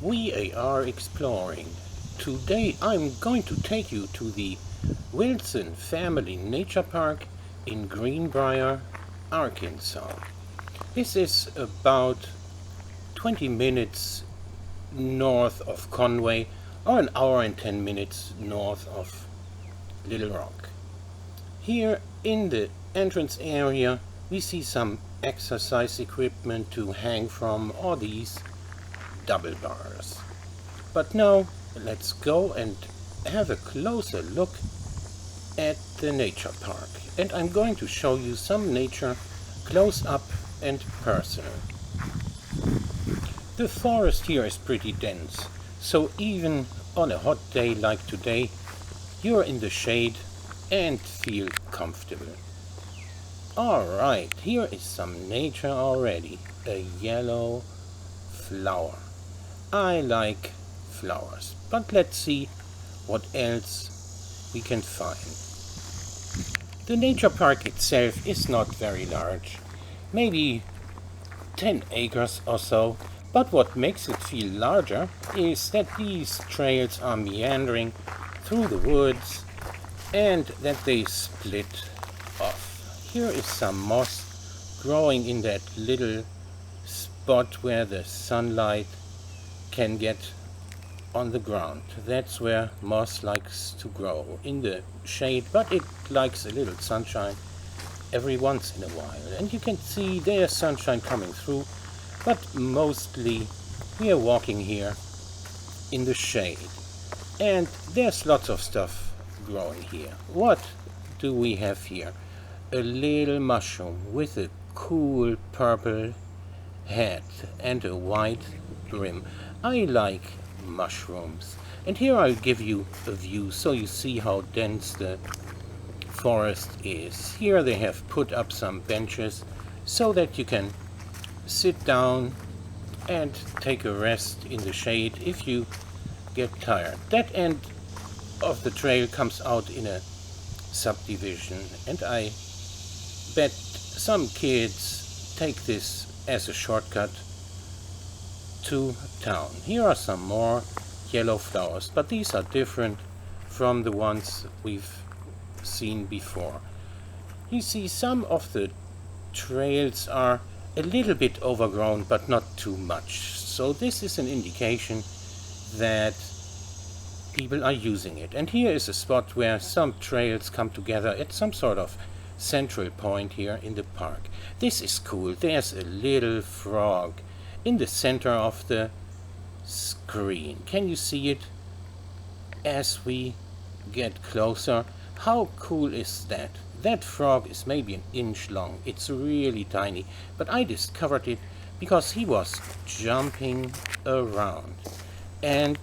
We are exploring. Today I'm going to take you to the Wilson Family Nature Park in Greenbrier, Arkansas. This is about 20 minutes north of Conway, or an hour and 10 minutes north of Little Rock. Here in the entrance area we see some exercise equipment to hang from, or these double bars. But now let's go and have a closer look at the nature park, and I'm going to show you some nature close up and personal. The forest here is pretty dense, so even on a hot day like today you're in the shade and feel comfortable. Alright, here is some nature already. A yellow flower. I like flowers, but let's see what else we can find. The nature park itself is not very large, maybe 10 acres or so, but what makes it feel larger is that these trails are meandering through the woods and that they split off. Here is some moss growing in that little spot where the sunlight can get on the ground. That's where moss likes to grow, in the shade, but it likes a little sunshine every once in a while. And you can see there's sunshine coming through, but mostly we are walking here in the shade. And there's lots of stuff growing here. What do we have here? A little mushroom with a cool purple head and a white brim. I like mushrooms. And here I'll give you a view so you see how dense the forest is. Here they have put up some benches so that you can sit down and take a rest in the shade if you get tired. That end of the trail comes out in a subdivision, and I bet some kids take this as a shortcut to town. Here are some more yellow flowers, but these are different from the ones we've seen before. You see, some of the trails are a little bit overgrown, but not too much. So this is an indication that people are using it. And here is a spot where some trails come together at some sort of central point here in the park. This is cool. There's a little frog in the center of the screen. Can you see it as we get closer? How cool is that? That frog is maybe an inch long. It's really tiny, but I discovered it because he was jumping around. And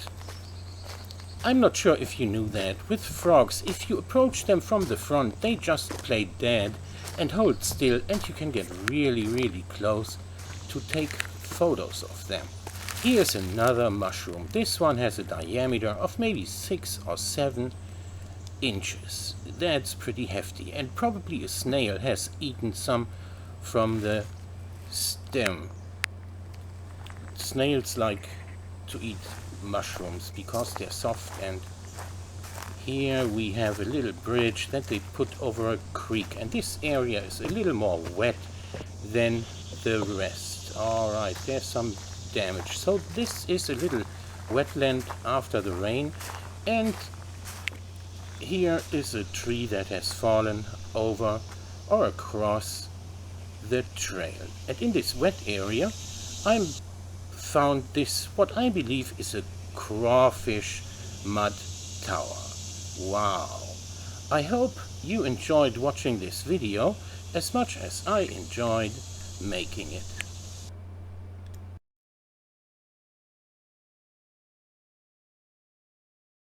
I'm not sure if you knew that with frogs, if you approach them from the front, they just play dead and hold still, and you can get really close to take photos of them. Here's another mushroom. This one has a diameter of maybe 6 or 7 inches. That's pretty hefty, and probably a snail has eaten some from the stem. Snails like to eat mushrooms because they're soft. And here we have a little bridge that they put over a creek, and this area is a little more wet than the rest. Alright, there's some damage. So this is a little wetland after the rain, and here is a tree that has fallen over or across the trail. And in this wet area I found this, what I believe is a crawfish mud tower. Wow! I hope you enjoyed watching this video as much as I enjoyed making it.